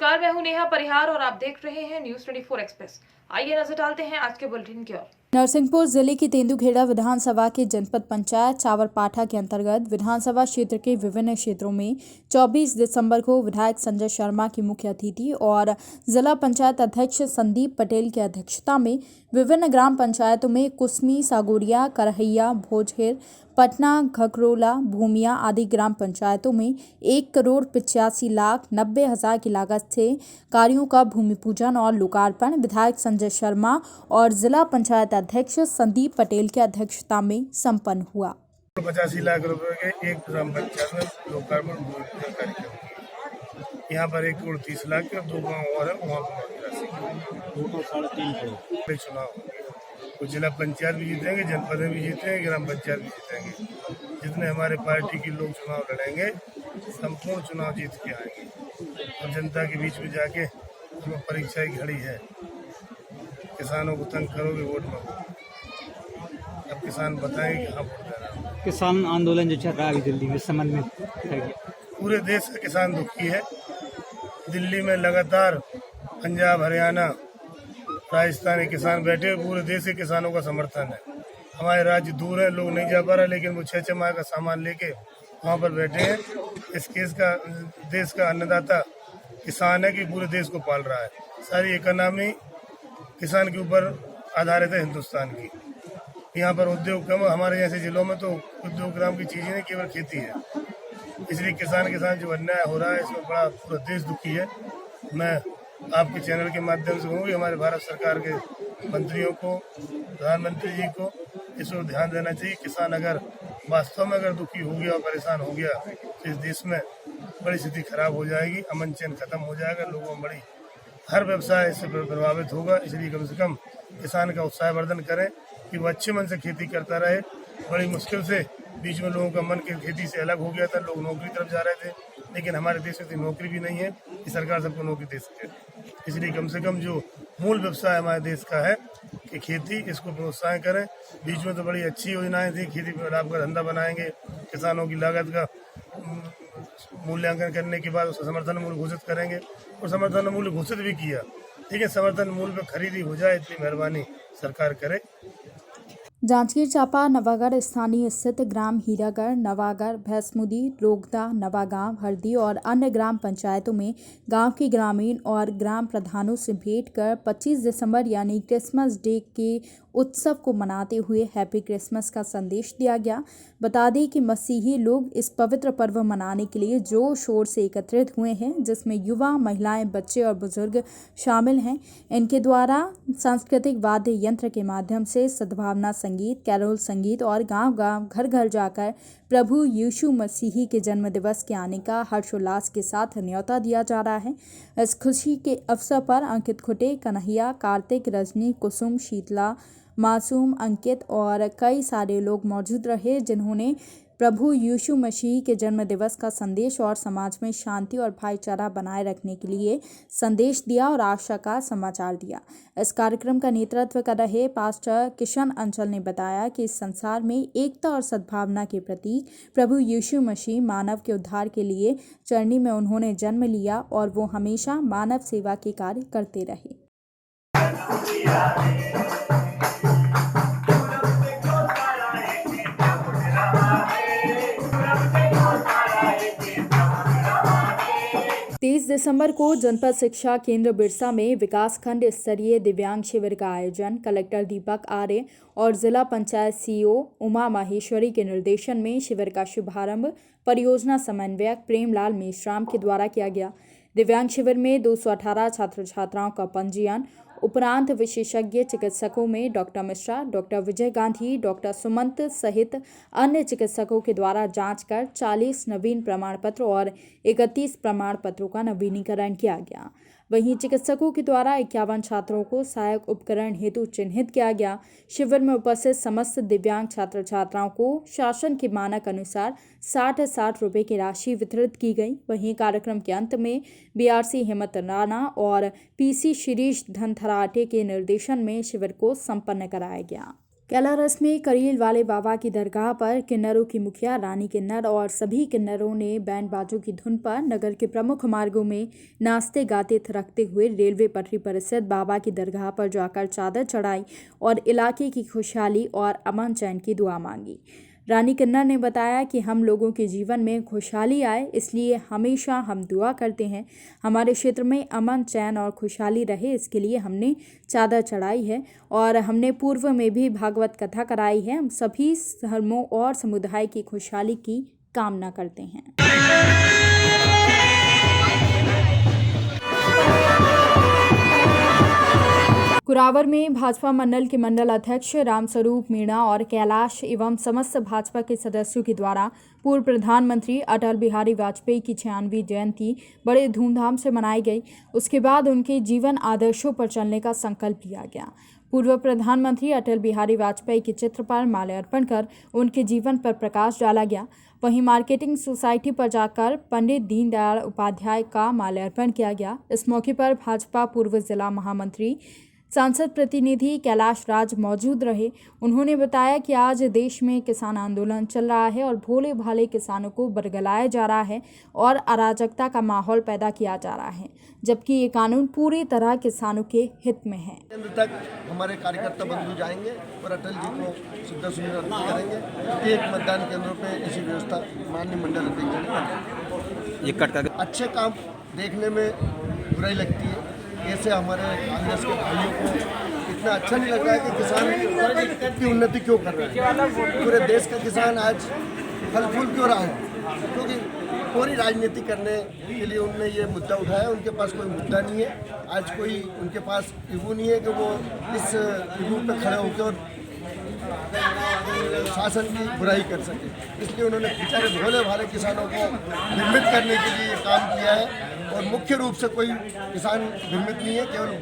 नमस्कार, मैं हूं नेहा परिहार और आप देख रहे हैं न्यूज 24 एक्सप्रेस। आइए नजर डालते हैं आज के बुलेटिन की ओर। नरसिंहपुर जिले की तेंदुखेड़ा विधानसभा के जनपद पंचायत चावरपाठा के अंतर्गत विधानसभा क्षेत्र के विभिन्न क्षेत्रों में 24 दिसंबर को विधायक संजय शर्मा की मुख्य अतिथि और जिला पंचायत अध्यक्ष संदीप पटेल की अध्यक्षता में विभिन्न ग्राम पंचायतों में कुसमी, सागोरिया, करहैया, भोजहिर, पटना, घकरोला, भूमिया आदि ग्राम पंचायतों में 1,85,90,000 की लागत से कार्यों का भूमि पूजन और लोकार्पण विधायक संजय शर्मा और जिला पंचायत अध्यक्ष संदीप पटेल की अध्यक्षता में संपन्न हुआ। 85 लाख रुपए के एक ग्राम पंचायत में लोकार्पण भूमि पूजन कार्यक्रम। यहाँ पर 1,30 लाख के 2 गाँव और है, वहाँ पर 3.5 करोड़ चुनाव। तो जिला पंचायत भी जीतेंगे, जनपद भी जीतेंगे, ग्राम पंचायत भी जीतेंगे। जितने हमारे पार्टी के लोग चुनाव लड़ेंगे संपूर्ण चुनाव जीत के आएंगे और जनता के बीच में जाके उसमें परीक्षा की घड़ी है। किसानों को तंग करोगे वोट मांगो। अब किसान बताएंगे कहाँ वोट देना। किसान आंदोलन जो चल रहा है अभी दिल्ली में, इस संबंध में पूरे देश का किसान दुखी है। दिल्ली में लगातार पंजाब, हरियाणा, राजस्थान के किसान बैठे, पूरे देश के किसानों का समर्थन है। हमारे राज्य दूर है, लोग नहीं जा पा रहे, लेकिन वो 6 माह का सामान लेके वहाँ पर बैठे हैं। इस केस का देश का अन्नदाता किसान है कि पूरे देश को पाल रहा है। सारी इकोनॉमी किसान के ऊपर आधारित है हिंदुस्तान की। यहाँ पर उद्योग कम, हमारे जैसे जिलों में तो उद्योग ग्राम की चीजें नहीं, केवल खेती है। इसलिए किसान के साथ जो अन्याय हो रहा है इसमें बड़ा पूरा देश दुखी है। मैं आपके चैनल के माध्यम से कहूँगी हमारे भारत सरकार के मंत्रियों को, प्रधानमंत्री जी को इस ओर ध्यान देना चाहिए। किसान अगर वास्तव में अगर दुखी हो गया और परेशान हो गया तो इस देश में बड़ी स्थिति खराब हो जाएगी, अमन चैन खत्म हो जाएगा, लोगों में बड़ी हर व्यवसाय इससे प्रभावित होगा। इसलिए कम से कम किसान का उत्साहवर्धन करें कि वो अच्छे मन से खेती करता रहे। बड़ी मुश्किल से बीच में लोगों का मन की खेती से अलग हो गया था, लोग नौकरी तरफ जा रहे थे, लेकिन हमारे देश में नौकरी भी नहीं है कि सरकार सबको नौकरी दे सके। इसलिए कम से कम जो मूल व्यवसाय हमारे देश का है कि खेती, इसको प्रोत्साहन करें। बीच में तो बड़ी अच्छी योजनाएं थी, खेती पर लाभ का धंधा बनाएंगे, किसानों की लागत का मूल्यांकन करने के बाद उसका समर्थन मूल्य घोषित करेंगे और समर्थन मूल्य घोषित भी किया। ठीक है, समर्थन मूल्य पर खरीदी हो जाए, इतनी मेहरबानी सरकार करे। जांजगीर चांपा नवागढ़ स्थानीय स्थित ग्राम हीरागढ़, नवागढ़, भैंसमुदी, रोगदा, नवागांव, हरदी और अन्य ग्राम पंचायतों में गांव के ग्रामीण और ग्राम प्रधानों से भेंट कर 25 दिसंबर यानी क्रिसमस डे के उत्सव को मनाते हुए हैप्पी क्रिसमस का संदेश दिया गया। बता दें कि मसीही लोग इस पवित्र पर्व मनाने के लिए जोर शोर से एकत्रित हुए हैं, जिसमें युवा, महिलाएं, बच्चे और बुजुर्ग शामिल हैं। इनके द्वारा सांस्कृतिक वाद्य यंत्र के माध्यम से सद्भावना संगीत, कैरोल संगीत और गांव-गांव, घर-घर जाकर प्रभु यीशु मसीही के जन्म दिवस के आने का हर्षोल्लास के साथ न्योता दिया जा रहा है। इस खुशी के अवसर पर अंकित खुटे, कन्हैया, कार्तिक, रजनी, कुसुम, शीतला, मासूम, अंकित और कई सारे लोग मौजूद रहे, जिन्होंने प्रभु यीशु मसीह के जन्म दिवस का संदेश और समाज में शांति और भाईचारा बनाए रखने के लिए संदेश दिया और आशा का समाचार दिया। इस कार्यक्रम का नेतृत्व कर रहे पास्टर किशन अंचल ने बताया कि इस संसार में एकता और सद्भावना के प्रतीक प्रभु यीशु मसीह मानव के उद्धार के लिए चरनी में उन्होंने जन्म लिया और वो हमेशा मानव सेवा के कार्य करते रहे। तेईस दिसंबर को जनपद शिक्षा केंद्र बिरसा में विकासखंड स्तरीय दिव्यांग शिविर का आयोजन कलेक्टर दीपक आर्य और जिला पंचायत सीईओ उमा माहेश्वरी के निर्देशन में शिविर का शुभारंभ परियोजना समन्वयक प्रेमलाल मेश्राम के द्वारा किया गया। दिव्यांग शिविर में 218 छात्र छात्राओं का पंजीयन उपरांत विशेषज्ञ चिकित्सकों में डॉक्टर मिश्रा, डॉक्टर विजय गांधी, डॉक्टर सुमंत सहित अन्य चिकित्सकों के द्वारा जांच कर 40 नवीन प्रमाण पत्र और 31 प्रमाण पत्रों का नवीनीकरण किया गया। वहीं चिकित्सकों के द्वारा 51 छात्रों को सहायक उपकरण हेतु चिन्हित किया गया। शिविर में उपस्थित समस्त दिव्यांग छात्र छात्राओं को शासन के मानक अनुसार 60-60 रुपये की राशि वितरित की गई। वहीं कार्यक्रम के अंत में बीआरसी हेमंत राणा और पीसी शिरीष धनथराटे के निर्देशन में शिविर को संपन्न कराया गया। कैलारस में करील वाले बाबा की दरगाह पर किन्नरों की मुखिया रानी किन्नर और सभी किन्नरों ने बैंड बाजों की धुन पर नगर के प्रमुख मार्गों में नाचते गाते थिरकते हुए रेलवे पटरी पर स्थित बाबा की दरगाह पर जाकर चादर चढ़ाई और इलाके की खुशहाली और अमन चैन की दुआ मांगी। रानी किन्नर ने बताया कि हम लोगों के जीवन में खुशहाली आए, इसलिए हमेशा हम दुआ करते हैं। हमारे क्षेत्र में अमन चैन और खुशहाली रहे, इसके लिए हमने चादर चढ़ाई है और हमने पूर्व में भी भागवत कथा कराई है। हम सभी धर्मों और समुदाय की खुशहाली की कामना करते हैं। कुरावर में भाजपा मंडल के मंडल अध्यक्ष रामस्वरूप मीणा और कैलाश एवं समस्त भाजपा के सदस्यों के द्वारा पूर्व प्रधानमंत्री अटल बिहारी वाजपेयी की 96वीं जयंती बड़े धूमधाम से मनाई गई। उसके बाद उनके जीवन आदर्शों पर चलने का संकल्प लिया गया। पूर्व प्रधानमंत्री अटल बिहारी वाजपेयी के चित्र पर माल्यार्पण कर उनके जीवन पर प्रकाश डाला गया। वहीं मार्केटिंग सोसाइटी पर जाकर पंडित दीनदयाल उपाध्याय का माल्यार्पण किया गया। इस मौके पर भाजपा पूर्व जिला महामंत्री सांसद प्रतिनिधि कैलाश राज मौजूद रहे। उन्होंने बताया कि आज देश में किसान आंदोलन चल रहा है और भोले भाले किसानों को बरगलाया जा रहा है और अराजकता का माहौल पैदा किया जा रहा है, जबकि ये कानून पूरी तरह किसानों के हित में है। केंद्र तक हमारे कार्यकर्ता बंधु जाएंगे और अटल जी को सीधा सुनिश्चित करेंगे। प्रत्येक मतदान केंद्रों पे ऐसी व्यवस्था माननीय मंडल अध्यक्ष ने अच्छे काम देखने में बुराई लगती है। ऐसे हमारे कांग्रेस के भाइयों को इतना अच्छा नहीं लग रहा है कि किसान की उन्नति क्यों कर रहे हैं। पूरे देश का किसान आज फल फूल क्यों रहा है, क्योंकि पूरी राजनीति करने के लिए उन्होंने ये मुद्दा उठाया। उनके पास कोई मुद्दा नहीं है। आज कोई उनके पास ईगो नहीं है कि वो इस ईगो पे खड़े होकर शासन की बुराई कर सके। इसलिए उन्होंने बेचारे भोले भाले किसानों को निर्मित करने के लिए काम किया है। और मुख्य रूप से कोई किसान निर्मित नहीं है, केवल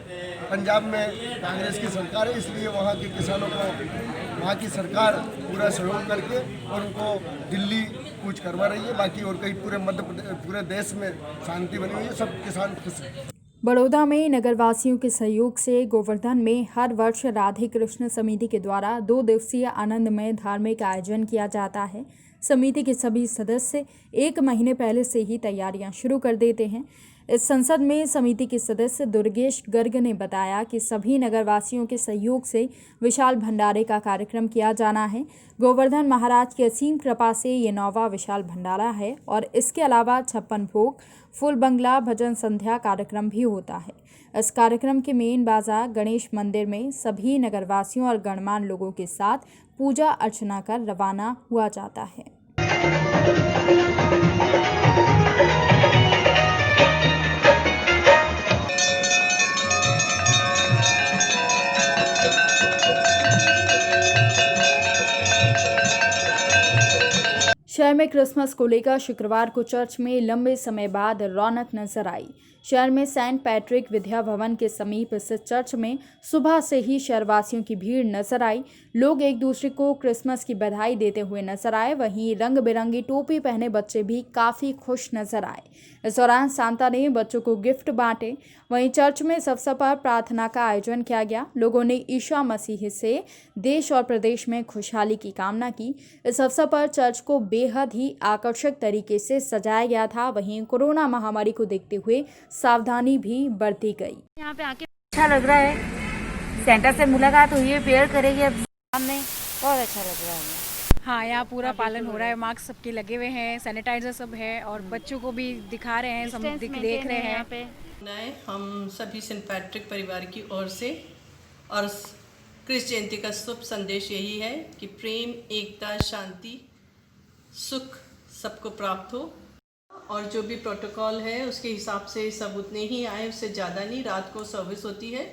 पंजाब में कांग्रेस की सरकार है, इसलिए वहाँ के किसानों को वहाँ की सरकार पूरा सहयोग करके और उनको दिल्ली कूच करवा रही है। बाकी और कहीं पूरे देश में शांति बनी हुई है, सब किसान खुश हैं। बड़ौदा में नगरवासियों के सहयोग से गोवर्धन में हर वर्ष राधे कृष्ण समिति के द्वारा 2 दिवसीय आनंदमय धार्मिक आयोजन किया जाता है। समिति के सभी सदस्य 1 महीने पहले से ही तैयारियां शुरू कर देते हैं। इस संसद में समिति के सदस्य दुर्गेश गर्ग ने बताया कि सभी नगरवासियों के सहयोग से विशाल भंडारे का कार्यक्रम किया जाना है। गोवर्धन महाराज की असीम कृपा से ये 9वां विशाल भंडारा है और इसके अलावा 56 भोग, फुल बंगला, भजन संध्या कार्यक्रम भी होता है। इस कार्यक्रम के मेन बाजार गणेश मंदिर में सभी नगरवासियों और गणमान्य लोगों के साथ पूजा अर्चना कर रवाना हुआ जाता है। शहर में क्रिसमस को लेकर शुक्रवार को चर्च में लंबे समय बाद रौनक नजर आई। शहर में सेंट पैट्रिक विद्या भवन के समीप स्थित चर्च में सुबह से ही शहरवासियों की भीड़ नजर आई। लोग एक दूसरे को क्रिसमस की बधाई देते हुए नजर आए। वहीं रंग बिरंगी टोपी पहने बच्चे भी काफी खुश नजर आए। इस दौरान सांता ने बच्चों को गिफ्ट बांटे। वहीं चर्च में इस अवसर पर प्रार्थना का आयोजन किया गया। लोगों ने ईसा मसीह से देश और प्रदेश में खुशहाली की कामना की। इस अवसर पर चर्च को बेहद ही आकर्षक तरीके से सजाया गया था। वहीं कोरोना महामारी को देखते हुए सावधानी भी बरती गई। यहाँ पे आके अच्छा लग रहा है। सेंटर से मुलाकात हुई है, प्रेयर करेंगे अब सामने, बहुत अच्छा लग रहा है। हाँ, यहाँ पूरा पालन हो रहा है। मास्क सबके लगे हुए हैं, सैनिटाइजर सब है और बच्चों को भी दिखा रहे हैं, सब देख रहे हैं। पे हम सभी सेंट पैट्रिक परिवार की ओर से और क्रिस जयंती का शुभ संदेश यही है कि प्रेम, एकता, शांति, सुख सबको प्राप्त हो और जो भी प्रोटोकॉल है उसके हिसाब से सब उतने ही आए, उससे ज़्यादा नहीं। रात को सर्विस होती है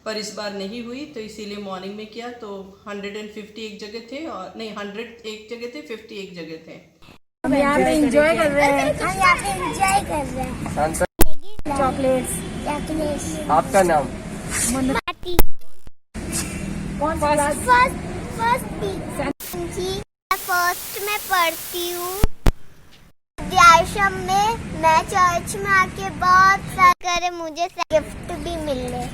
पर इस बार नहीं हुई तो इसीलिए मॉर्निंग में किया। तो 150 एक जगह थे और नहीं 100 एक जगह थे, 50 एक जगह थे। हम यहाँ पे एंजॉय कर रहे हैं। हम यहाँ पे एंजॉय कर रहे हैं। चॉकलेट्स। आपका नाम? पार्टी। कौन सा क्लास? फर्स्ट में पढ़ती हूँ विद्याश्रम में। मैं चर्च में आके बहुत सारे मुझे गिफ्ट भी मिले।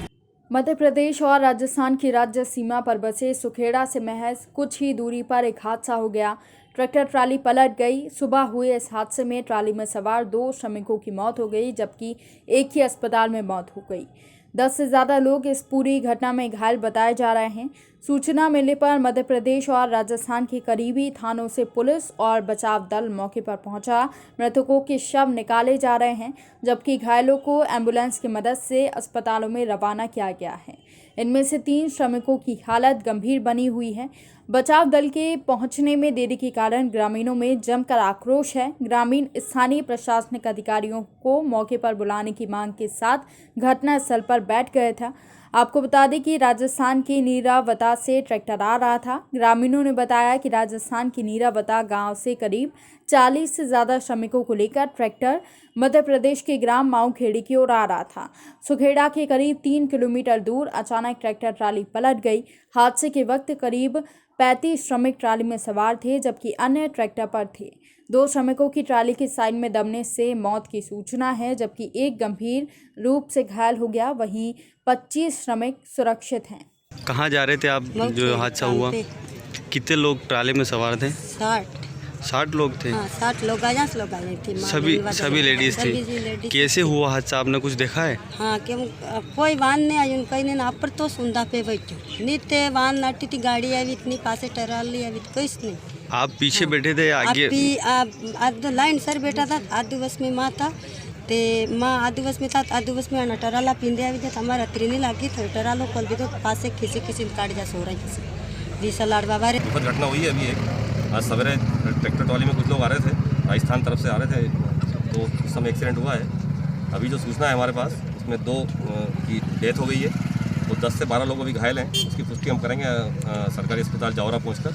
मध्य प्रदेश और राजस्थान की राज्य सीमा पर बसे सुखेड़ा से महज कुछ ही दूरी पर एक हादसा हो गया। ट्रैक्टर ट्राली पलट गई। सुबह हुए इस हादसे में ट्राली में सवार 2 श्रमिकों की मौत हो गई, जबकि एक ही अस्पताल में मौत हो गई। 10 से ज़्यादा लोग इस पूरी घटना में घायल बताए जा रहे हैं। सूचना मिलने पर मध्य प्रदेश और राजस्थान के करीबी थानों से पुलिस और बचाव दल मौके पर पहुंचा। मृतकों के शव निकाले जा रहे हैं, जबकि घायलों को एम्बुलेंस की मदद से अस्पतालों में रवाना किया गया है। इनमें से 3 श्रमिकों की हालत गंभीर बनी हुई है। बचाव दल के पहुंचने में देरी के कारण ग्रामीणों में जमकर आक्रोश है। ग्रामीण स्थानीय प्रशासनिक अधिकारियों को मौके पर बुलाने की मांग के साथ घटनास्थल पर बैठ गए थे। आपको बता दें कि राजस्थान के नीरावता से ट्रैक्टर आ रहा था। ग्रामीणों ने बताया कि राजस्थान की नीरावता गांव से करीब 40 से ज़्यादा श्रमिकों को लेकर ट्रैक्टर मध्य प्रदेश के ग्राम माऊखेड़ी की ओर आ रहा था। सुखेड़ा के करीब 3 किलोमीटर दूर अचानक ट्रैक्टर ट्राली पलट गई। हादसे के वक्त करीब 35 श्रमिक ट्राली में सवार थे, जबकि अन्य ट्रैक्टर पर थे। 2 श्रमिकों की ट्राली के साइड में दबने से मौत की सूचना है, जबकि एक गंभीर रूप से घायल हो गया। वहीं 25 श्रमिक सुरक्षित हैं। कहाँ जा रहे थे आप जो हादसा हुआ? कितने लोग ट्राले में सवार थे? 60 लोग थे। हाँ, 60 लोग आए थे। सभी लेडीज थी। कैसे हुआ हादसा, आपने कुछ देखा है? हाँ, कोई वाहन नहीं आई उनका नहीं ना, पर तो सुंदा पे बैठो नित्य वाहन नाटी थी, गाड़ी आई इतनी पासे टराली आई कुछ नहीं। आप पीछे बैठे थे आगे? आधो लाइन सर बैठा था, आधो बस में माँ था ते माँ आधो बस में था, आधो बस में टराला पिंदे आई थे। हमारा हथरी नहीं लगी थी, टरालो खोल भी तो पासे किसी काट जा सो रही थी। लाड बाबा रे घटना हुई है अभी आज सवेरे ट्रैक्टर ट्रॉली में कुछ लोग आ रहे थे, राजस्थान तरफ से आ रहे थे, तो उस समय एक्सीडेंट हुआ है। अभी जो सूचना है हमारे पास, उसमें 2 की डेथ हो गई है, वो 10 से 12 लोग अभी घायल हैं। उसकी पुष्टि हम करेंगे सरकारी अस्पताल जावरा पहुंचकर।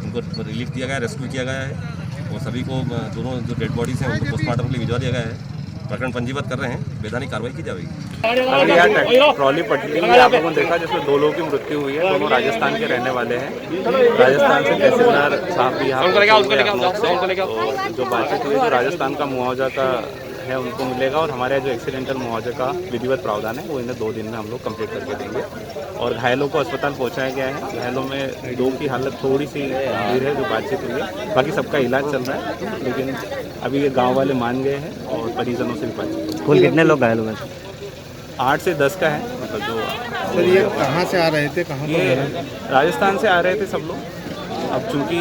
उनको रिलीफ दिया गया है, रेस्क्यू किया गया है, और सभी को दोनों जो डेड बॉडीज़ हैं उनको पोस्टमार्टम के लिए भिजवा दिया गया है। प्रकरण पंजीबद्ध कर रहे हैं, वैधानिक कार्रवाई की जाएगी। अभी यहाँ ट्रॉली पटरी में आप लोगों ने देखा जिसमें 2 लोगों की मृत्यु हुई है। दोनों राजस्थान के रहने वाले हैं। राजस्थान से तहसीलदार साहब भी यहाँ जो बातचीत हुई, जो राजस्थान का मुआवजा का है उनको मिलेगा, और हमारे जो एक्सीडेंटल मुआवजे का विधिवत प्रावधान है वो इन्हें 2 दिन में हम लोग कंप्लीट करके देंगे। और घायलों को अस्पताल पहुंचाया गया है। घायलों में 2 की हालत थोड़ी सी गंभीर है, जो बातचीत हुई है। बाकी सबका इलाज चल रहा है, लेकिन अभी ये गाँव वाले मान गए हैं और परिजनों से भी बातचीत। कुल कितने लोग घायल हुए? 8 से 10 का है, मतलब जो। सर ये कहाँ से आ रहे थे, कहाँ ये राजस्थान से आ रहे थे सब लोग। अब चूँकि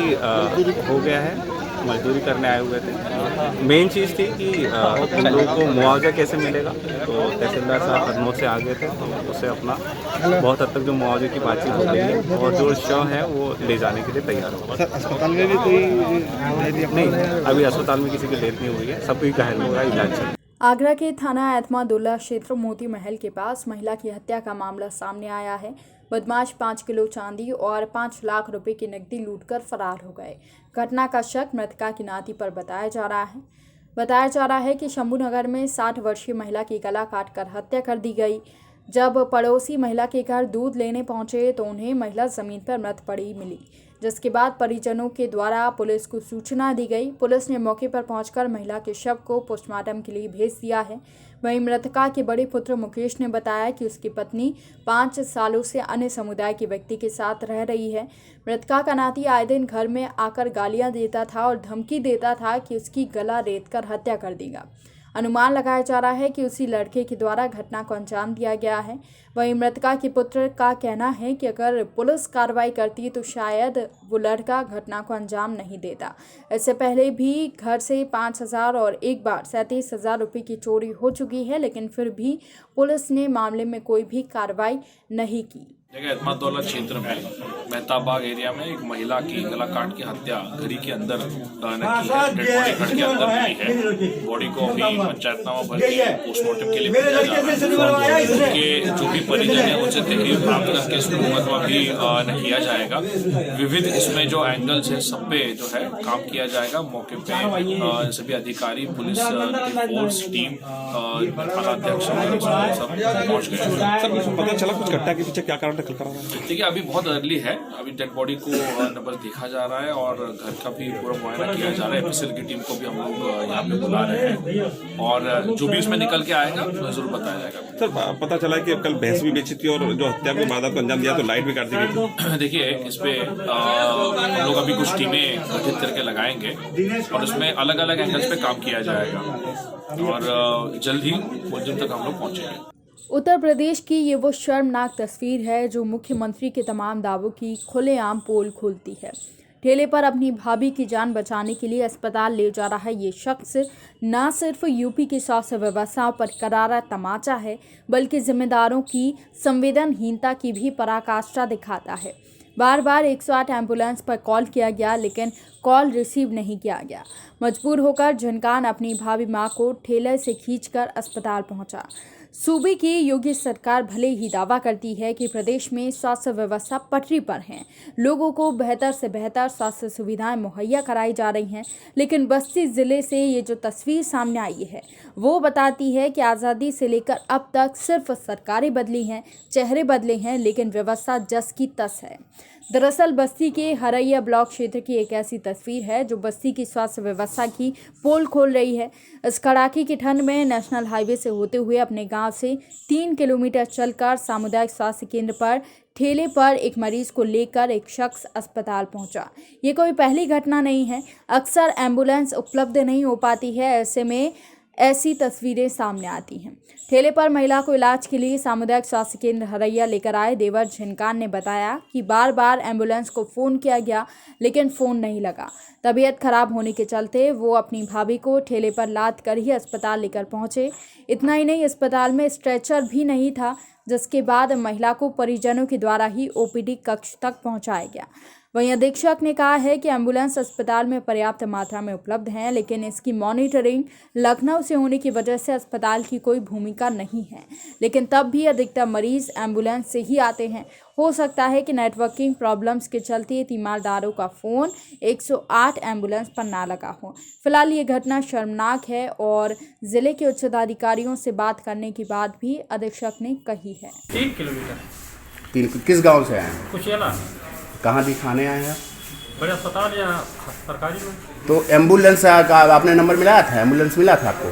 हो गया है, मजदूरी करने आए हुए थे। मेन चीज़ थी कि उन लोगों को मुआवजा कैसे मिलेगा, तो तहसीलदार साहब हरनोट से आ गए थे, तो उससे अपना बहुत हद तक जो मुआवजे की बातचीत हो गई है, और जो शव है वो ले जाने के लिए तैयार होगा। सर अस्पताल में भी कोई नहीं, अभी अस्पताल में किसी की डेथ नहीं हुई है, सभी घायल होगा, इलाज चल रहा है। आगरा के थाना एतमादुल्ला क्षेत्र मोती महल के पास महिला की हत्या का मामला सामने आया है। बदमाश 5 किलो चांदी और 5 लाख रुपए की नकदी लूटकर फरार हो गए। घटना का शक मृतका की नाती पर बताया जा रहा है कि शंभूनगर में 60 वर्षीय महिला की गला काटकर हत्या कर दी गई। जब पड़ोसी महिला के घर दूध लेने पहुंचे तो उन्हें महिला जमीन पर मृत पड़ी मिली, जिसके बाद परिजनों के द्वारा पुलिस को सूचना दी गई। पुलिस ने मौके पर पहुंचकर महिला के शव को पोस्टमार्टम के लिए भेज दिया है। वहीं मृतका के बड़े पुत्र मुकेश ने बताया कि उसकी पत्नी 5 सालों से अन्य समुदाय के व्यक्ति के साथ रह रही है। मृतका का नाती आए दिन घर में आकर गालियां देता था और धमकी देता था कि उसकी गला रेतकर हत्या कर देगा। अनुमान लगाया जा रहा है कि उसी लड़के के द्वारा घटना को अंजाम दिया गया है। वहीं मृतका के पुत्र का कहना है कि अगर पुलिस कार्रवाई करती तो शायद वो लड़का घटना को अंजाम नहीं देता। इससे पहले भी घर से 5,000 और एक बार 37,000 रुपये की चोरी हो चुकी है, लेकिन फिर भी पुलिस ने मामले में कोई भी कार्रवाई नहीं की। जगह एतमादुल्ला क्षेत्र में मेहताबाग एरिया में एक महिला की गला काट की हत्या घड़ी के अंदर की है। डेड बॉडी घर के अंदर मिली है। बॉडी को अभी पंचायतनामा भर के पोस्टमार्टम के लिए भेजा जा रहा है। उनके जो भी परिजन है उनसे तहरीर प्राप्त करके इसको मुकदमा भी किया जाएगा। विविध इसमें जो एंगल्स है सब पे जो है काम किया जाएगा। मौके पे सभी अधिकारी, पुलिस फोर्स टीम, थानाध्यक्ष सब पहुंच गए। पता चला कुछ घटना के पीछे क्या कारण दाखिल करा रहा है? देखिए अभी बहुत अर्ली है, अभी डेड बॉडी को बस देखा जा रहा है और घर का भी पूरा मुआयना किया जा रहा है। एफएसएल की टीम को भी हम लोग यहाँ पे बुला रहे हैं और जो भी उसमें निकल के आएगा जरूर बताया जाएगा। सर पता चला कि कल भैंस भी बेची थी और जो हत्या की वारदात को अंजाम दिया तो लाइट भी काट दी गई थी। देखिए इस पे हम लोग अभी कुछ टीमें गठित करके लगाएंगे और उसमें अलग अलग एंगल्स पे काम किया जाएगा और जल्द ही मुलजिम तक हम लोग पहुंचेंगे। उत्तर प्रदेश की ये वो शर्मनाक तस्वीर है जो मुख्यमंत्री के तमाम दावों की खुलेआम पोल खोलती है। ठेले पर अपनी भाभी की जान बचाने के लिए अस्पताल ले जा रहा ये शख्स न सिर्फ यूपी की स्वास्थ्य व्यवस्था पर करारा तमाचा है, बल्कि जिम्मेदारों की संवेदनहीनता की भी पराकाष्ठा दिखाता है। बार बार 108 एम्बुलेंस पर कॉल किया गया, लेकिन कॉल रिसीव नहीं किया गया। मजबूर होकर झनकान अपनी भाभी मां को ठेले से खींचकर अस्पताल पहुंचा। सूबे की योगी सरकार भले ही दावा करती है कि प्रदेश में स्वास्थ्य व्यवस्था पटरी पर है, लोगों को बेहतर से बेहतर स्वास्थ्य सुविधाएं मुहैया कराई जा रही हैं, लेकिन बस्ती जिले से ये जो तस्वीर सामने आई है वो बताती है कि आज़ादी से लेकर अब तक सिर्फ सरकारें बदली हैं, चेहरे बदले हैं, लेकिन व्यवस्था जस की तस है। दरअसल बस्ती के हरैया ब्लॉक क्षेत्र की एक ऐसी तस्वीर है जो बस्ती की स्वास्थ्य व्यवस्था की पोल खोल रही है। इस कड़ाके की ठंड में नेशनल हाईवे से होते हुए अपने गांव से 3 किलोमीटर चलकर सामुदायिक स्वास्थ्य केंद्र पर ठेले पर एक मरीज को लेकर एक शख्स अस्पताल पहुंचा। ये कोई पहली घटना नहीं है, अक्सर एम्बुलेंस उपलब्ध नहीं हो पाती है, ऐसे में ऐसी तस्वीरें सामने आती हैं। ठेले पर महिला को इलाज के लिए सामुदायिक स्वास्थ्य केंद्र हरैया लेकर आए देवर झनकान ने बताया कि बार बार एम्बुलेंस को फ़ोन किया गया, लेकिन फ़ोन नहीं लगा। तबीयत खराब होने के चलते वो अपनी भाभी को ठेले पर लाद कर ही अस्पताल लेकर पहुंचे। इतना ही नहीं, अस्पताल में स्ट्रेचर भी नहीं था, जिसके बाद महिला को परिजनों के द्वारा ही ओपीडी कक्ष तक पहुंचाया गया। वहीं अधीक्षक ने कहा है कि एम्बुलेंस अस्पताल में पर्याप्त मात्रा में उपलब्ध हैं, लेकिन इसकी मॉनिटरिंग लखनऊ से होने की वजह से अस्पताल की कोई भूमिका नहीं है। लेकिन तब भी अधिकतर मरीज एम्बुलेंस से ही आते हैं। हो सकता है कि नेटवर्किंग प्रॉब्लम्स के चलते तीमारदारों का फ़ोन 108 एम्बुलेंस पर ना लगा हो। फिलहाल ये घटना शर्मनाक है और ज़िले के उच्चाधिकारियों से बात करने के बाद भी अधीक्षक ने कही है। 3 किलोमीटर। किस गांव से आए हैं? कुशेला। कहाँ दिखाने आए हैं? बड़े अस्पताल या सरकारी में। तो एम्बुलेंस का आपने नंबर मिलाया था? एम्बुलेंस मिला था आपको?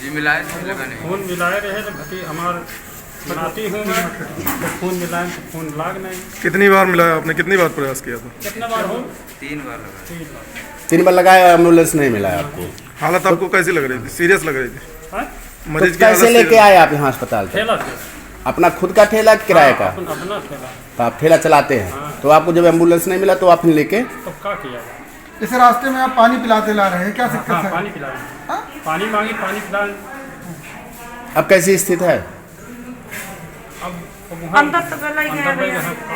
जी मिलाए थे, फोन मिलाए रहे तो हमारे बनाती हूँ मैं, तो फोन मिलाए तो फोन लाग नहीं। कितनी बार मिलाया आपने? कितनी बार प्रयास किया था? कितने बार हो? 3 बार लगा। 3 बार लगाया, एम्बुलेंस नहीं मिला आपको? हालत आपको कैसी लग रही थी? सीरियस लग रही थी? मरीज की कैसे लेके आए आप यहाँ अस्पताल? ठेला से। अपना खुद का ठेला किराए का? अपना ठेला। तो आप ठेला चलाते हैं? तो आपको जब एम्बुलेंस नहीं मिला तो आप लेके तो क्या किया? इस रास्ते में आप पानी पिलाते ला रहे हैं, क्या दिक्कत है? पानी पिला रहे हैं, पानी मांगी, पानी पिला। अब कैसी स्थिति है?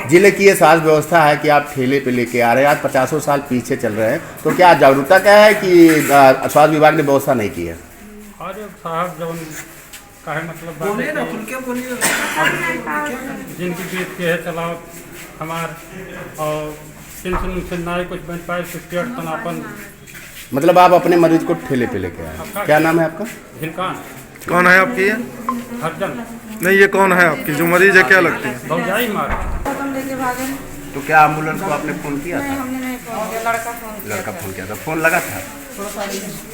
जिले की ये साज व्यवस्था है कि आप ठेले पे लेके आ रहे हैं, आज 50 साल पीछे चल रहे हैं, तो क्या जागरूकता क्या है कि स्वास्थ्य विभाग ने व्यवस्था नहीं की है? अरे साहब जो का है मतलब बोलिए ना, खुल के बोलिए। जिनकी बीत के है चलाओ हमार और पेंशन ना कुछ बन पाए, पेट तनापन। मतलब आप अपने मरीज को ठेले पे लेके आए? क्या नाम है आपका? झनकान। कौन है आपकी? हरजन। नहीं, ये कौन है आपकी जो मरीज है? क्या लगती है? भौजाई मार। तो क्या एम्बुलेंस को आपने फोन किया था? हमने नहीं फोन किया, लड़का फोन किया था। फोन लगा था? अब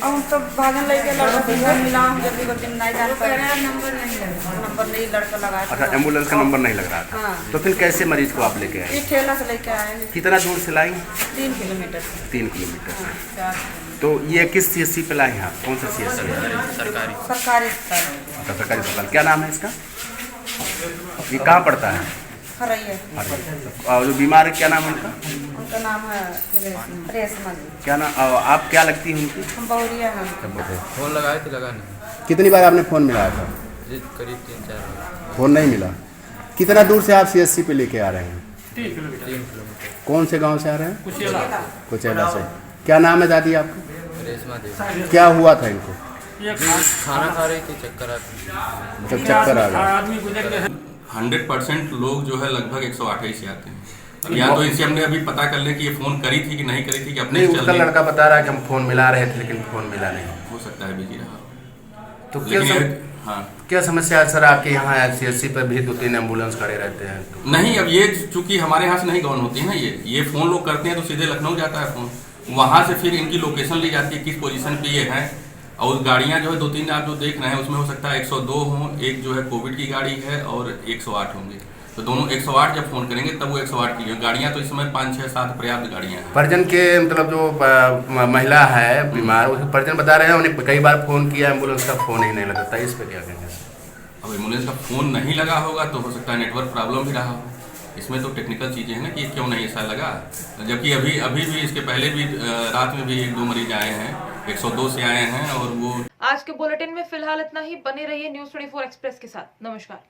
हम सब भागन लेके लड़का फोन मिला, हम जल्दी को दिन नहीं जान पाए, नंबर नहीं लड़का लगा। अच्छा, एम्बुलेंस का नंबर नहीं लग रहा था। हाँ। तो फिर कैसे मरीज को आप लेके आए? ठेला से लेके आए। कितना दूर से लाई? 3 किलोमीटर। 3 किलोमीटर से। तो ये किस CSC पे लाए हैं आप? कौन सा CSC है? सरकारी अच्छा, सरकारी अस्पताल। क्या नाम है इसका? ये कहाँ पड़ता है? हरैया। और जो बीमार है क्या नाम है उनका? उनका नाम है रेशमा। क्या नाम? आप क्या लगती हैं उनकी? हम बहुरिया हैं। फोन लगाए थे, लगा नहीं। कितनी बार आपने फ़ोन मिलाया था? जी करीब 3-4 बार। फ़ोन नहीं मिला। कितना दूर से आप CSC पे लेके आ रहे हैं? 3 किलोमीटर। कौन से गांव से आ रहे हैं? कुचेला से। क्या नाम है दादी आपका? रेशमा देवी। क्या हुआ था इनको? खाना खा रही थी, चक्कर आती। जब चक्कर आ गया। 100% लोग जो है लगभग 108 ही से आते हैं। या तो इनसे हमने अभी पता कर ले कि ये फोन करी थी कि नहीं करी थी कि अपने नहीं, उसका लड़का बता रहा है कि हम फोन मिला रहे थे लेकिन फोन मिला नहीं। हो सकता है बिजी रहा। तो लेकिन हाँ क्या समस्या है सर आपके यहाँ CSC पर भी 2-3 एम्बुलेंस खड़े रहते हैं? तो नहीं, अब ये चूंकि हमारे यहाँ से नहीं गौन होती है ना, ये फ़ोन लोग करते हैं तो सीधे लखनऊ जाता है फ़ोन, वहाँ से फिर इनकी लोकेशन ली जाती है किस पोजीशन पे ये हैं। और गाड़ियाँ जो है 2-3 आप जो देख रहे हैं उसमें हो सकता है 102 हों, एक जो है कोविड की गाड़ी है और 108 होंगे, तो दोनों 108 जब फ़ोन करेंगे तब वो 108 की गाड़ियाँ, तो इस समय 5-6-7 पर्याप्त गाड़ियाँ हैं। परिजन के मतलब जो महिला है बीमार, उसके परिजन बता रहे हैं उन्हें कई बार फ़ोन किया, एम्बुलेंस का फ़ोन ही नहीं लगता, इस पर क्या कहेंगे? अब एम्बुलेंस का फ़ोन नहीं लगा होगा तो हो सकता है नेटवर्क प्रॉब्लम भी रहा हो, इसमें तो टेक्निकल चीज़ें हैं ना कि क्यों नहीं ऐसा लगा, जबकि अभी भी इसके पहले भी रात में भी 1-2 मरीज आए हैं, 102 से आए हैं। और वो आज के बुलेटिन में फिलहाल इतना ही। बने रहिए न्यूज़ 24 एक्सप्रेस के साथ। नमस्कार।